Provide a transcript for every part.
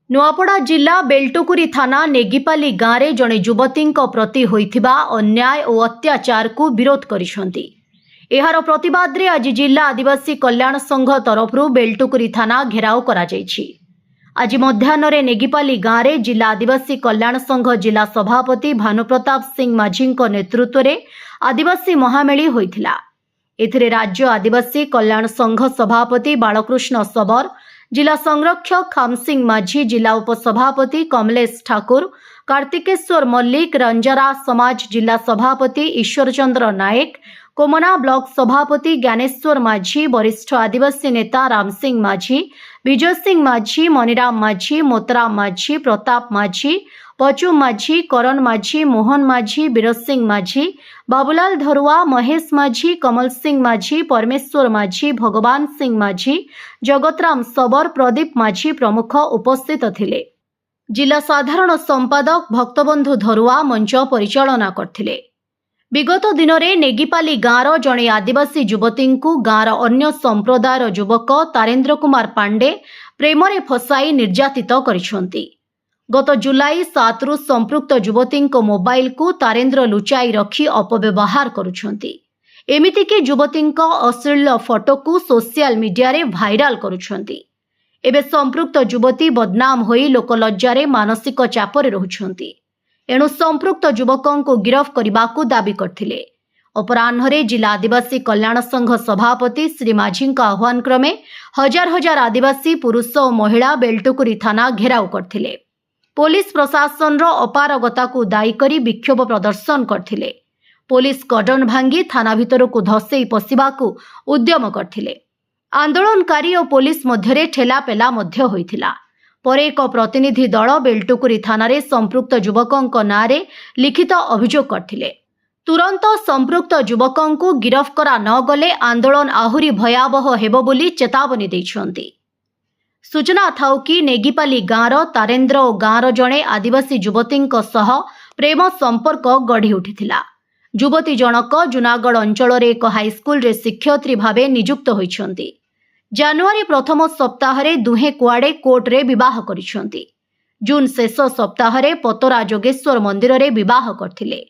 नुआपड़ा जिला बेलटुकुरी थाना नेगिपाली गाँव में जड़े युवती प्रति होइथिबा अन्याय और अत्याचार को विरोध करिसेंती। एहार प्रतिवाद रे आज जिला आदिवासी कल्याण संघ तरफ बेलटुकुरी थाना घेराव करा जायछि। आज मध्याह्न नेगिपाली गाँव में जिला आदिवासी कल्याण संघ जिला सभापति भानुप्रताप सिंह माझी नेतृत्व में आदिवासी महामेली होइथिला। एथिरे राज्य आदिवासी कल्याण संघ सभापति बालकृष्ण सबर, जिला संरक्षक खामसिंह माझी, जिला उपसभापति कमलेश ठाकुर, कार्तिकेश्वर मल्लिक, रंजरा समाज जिला सभापति ईश्वर चंद्र नायक, कोमना ब्लॉक सभापति ज्ञानेश्वर माझी, वरिष्ठ आदिवासी नेता रामसिंह माझी, विजय सिंह माझी, मनीराम माझी, मोतराम माझी, प्रताप माझी, पचु माझी, करण माझी, मोहन माझी, बीर सिंह माझी, बाबूलाल धरुआ, महेश माझी, कमल सिंह माझी, परमेश्वर माझी, भगवान सिंह माझी, जगतराम सबर, प्रदीप माझी प्रमुख उपस्थित थिले। जिला साधारण संपादक भक्तबंधु धरुआ मंच परिचालना करथिले। विगत दिन में नेगिपाली गाँव जड़े आदिवासी युवती गाँव अन्य संप्रदायर युवक तारेन्द्र कुमार पांडे प्रेम में फसाई निर्यातित करिसेंती। गत जुलाई 7 रु संपृक्त युवती मोबाइल को तारेन्द्र लुचाई रखी अपव्यवहार करुछंती। एमितिकी युवती अश्लील फोटो को सोशल मीडिया रे भाइराल करुछंती। एबे संपृक्त युवती बदनाम होई लोकलज्जारे मानसिक चापरे रहुछंती। एणु संपृक्त युवकों को गिरफ करने दाबी करथिले। अपराह्न जिला आदिवासी कल्याण संघ सभापति श्री माझी आह्वान क्रमे हजार हजार आदिवासी पुरुष और महिला बेलटुकुरी थाना घेराव करथिले। पुलिस प्रशासन अपारगता को दायी करी विक्षोभ प्रदर्शन करथिले। पुलिस कर्डन भांगी थाना भितर को धसई पशिबाकू उद्यम करथिले। आंदोलनकारी और पुलिस मध्यरे ठेलापेला मध्य होइथिला। पर एक प्रतिनिधि दल बेलटुकुरी थाना रे संपृक्त युवकों नारे लिखित अभियोग करथिले। तुरंत संपृक्त युवकों को गिरफ करा न गले आंदोलन आहुरी भयावह हेबो बोली चेतावनी दैछंती। सूचना थाउ कि नेगिपाली गाँव तारेन्द्र और गाँव जड़े आदिवासी युवती प्रेम संपर्क गढ़ी उठिथिला। युवती जनक जूनागढ़ अंचल एक हाईस्कूल रे शिक्षयित्री भावे नियुक्त होइछंती। जानुआरी प्रथम सप्ताह दुहे कुआड़े कोर्ट रे विवाह करिछंती। जून शेष सप्ताह पतरा जोगेश्वर मंदिर रे विवाह करथिले।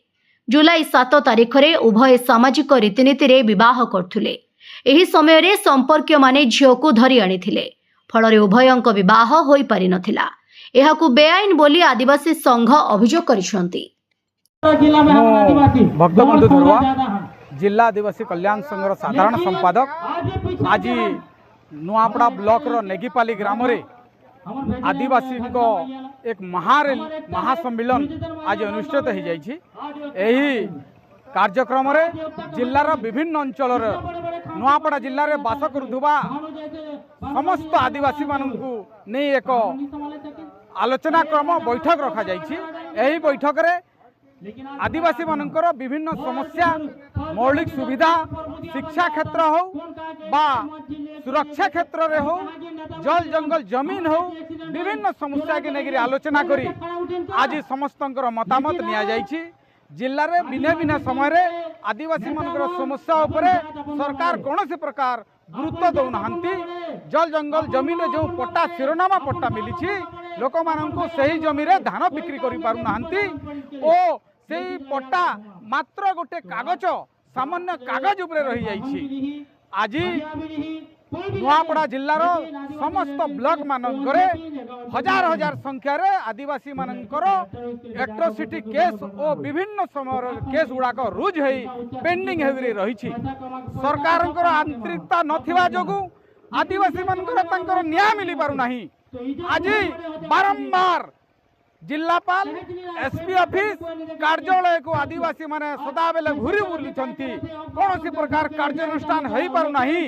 जुलाई 7 तारिख रे उभय सामाजिक रीतिनीति रे विवाह करथुले। एही समय रे संपर्कीय माने झियो को धरी आनिथिले। फल उभयंक विवाह होई पारि नथिला। एहाकू बेआईन बोली आदिवासी संघ अभियोग करिसंती। भक्तबंधु धरुआ जिला आदिवासी कल्याण संघर साधारण संपादक आज नुआपड़ा ब्लॉक रो नेगिपाली ग्राम रे आदिवासी को एक महासम्मिलन आज अनुष्ठित हो जाइछि। एही कार्यक्रम रे जिल्लार विभिन्न अंचल नुआपड़ा जिल्ला रे बास करुवा समस्त आदिवासी मानू नहीं एक आलोचना क्रम बैठक रखा जाइछि। एही बैठक रे आदिवासी मानकर विभिन्न समस्या मौलिक सुविधा शिक्षा क्षेत्र हो बा सुरक्षा क्षेत्र रे हो जल जंगल जमीन हो विभिन्न समस्या के लेकर आलोचना करी आज समस्तंकर मतामत निया जाइछि। जिल्ला रे भिन्न भिन्न समय रे आदिवासी मानकर समस्या उपरे सरकार कौन से प्रकार गुरुत्व दौनाहांती। जल जंगल जमीन जो पट्टा शिरोनामा पट्टा मिली लोक मानू सही जमी रे धान बिक्री करि पारु नाहांती ओ सेही पट्टा मात्र गोटे कागज सामान्य कागज उपरे रही जाइछि। आज नुआपड़ा जिल्लार समस्त ब्लॉक मानकरे हजार हजार संख्या रे आदिवासी मानकर एट्रोसिटी केस और विभिन्न समय केस गुड़ाक रुज होई पेंडिंग हेवरी रही। सरकार आंतरिकता नथिबा जोगु आदिवासी मानकर तांकर न्याय मिली पारु नाही। आज बारंबार जिलापाल एसपी ऑफिस कार्यालय को आदिवासी माने सदा बेले घूरी बुली कौन सी प्रकार कार्यानुष्ठान हो पारु नाही।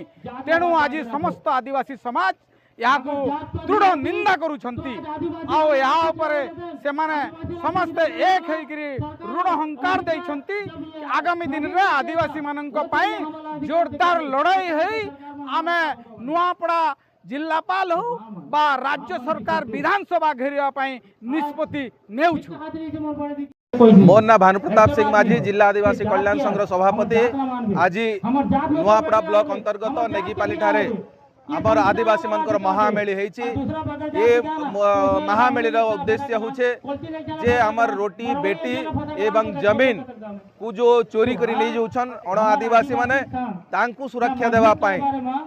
तेणु आज समस्त आदिवासी समाज यहाँ को दृढ़ निंदा करुछंती। आओ यहाँ उपरे से माने समस्त एक होइकरी ऋण हंकार देइछंती। आगामी दिन रे आदिवासी माननक पाई जोरदार लड़ाई है। आमे नुआपड़ा जिलापाल हो बा राज्य सरकार विधानसभा घेरिया निष्पत्ति नेउछु। मोर ना भानुप्रताप सिंह माझी जिला आदिवासी कल्याण संघ सभापति आज नुआपड़ा ब्लॉक अंतर्गत नेगिपाली ठारे आमर आदिवासी मनकर महामेली होइछि। ये महामेली रो उद्देश्य होछे जे हमर रोटी बेटी एवं जमीन को जो चोरी करी ले जाउछन अण आदिवासी माने तांकु सुरक्षा देवा पाए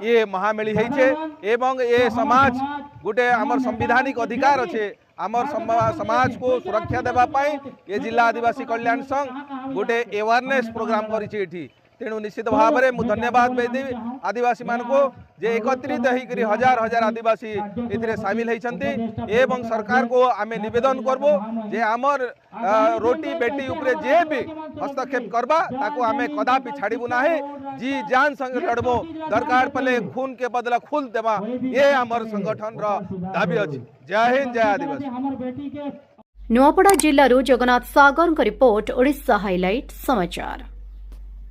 ये महामेली होइछे। एवं ये समाज गोटे हमर संवैधानिक अधिकार अच्छे आमर समाज को सुरक्षा देवा पाए ये जिला आदिवासी कल्याण संघ गोटे अवेयरनेस प्रोग्राम करिछि। तेणु निश्चित भाव में धन्यवाद देवी आदिवासी मान को जे एकत्रित होकर हजार हजार आदिवासी एथिरे शामिल होइछन्ति। एवं सरकार को आमे निवेदन करबो जे आमर रोटी बेटी उपरे जे भी हस्तक्षेप करबा ताको आमे कदापि छाड़बू नाही। जी जान संग लड़बो दरकार पले खून के बदला खून देवा ये आमर संगठन रो दाबी अछि। जय हिंद जय आदिवासी। नुआपड़ा जिल्लारू जगन्नाथ सागर रिपोर्ट ओडिशा हाइलाइट समाचार।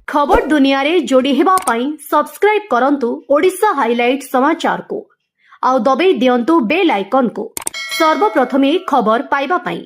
खबर दुनिया रे जोड़ी हेबा पाई सब्सक्राइब करंतु ओडिशा हाइलाइट समाचार को आउ दबे दियंतु बेल आइकन को सर्वप्रथमे खबर पाइबा पाई।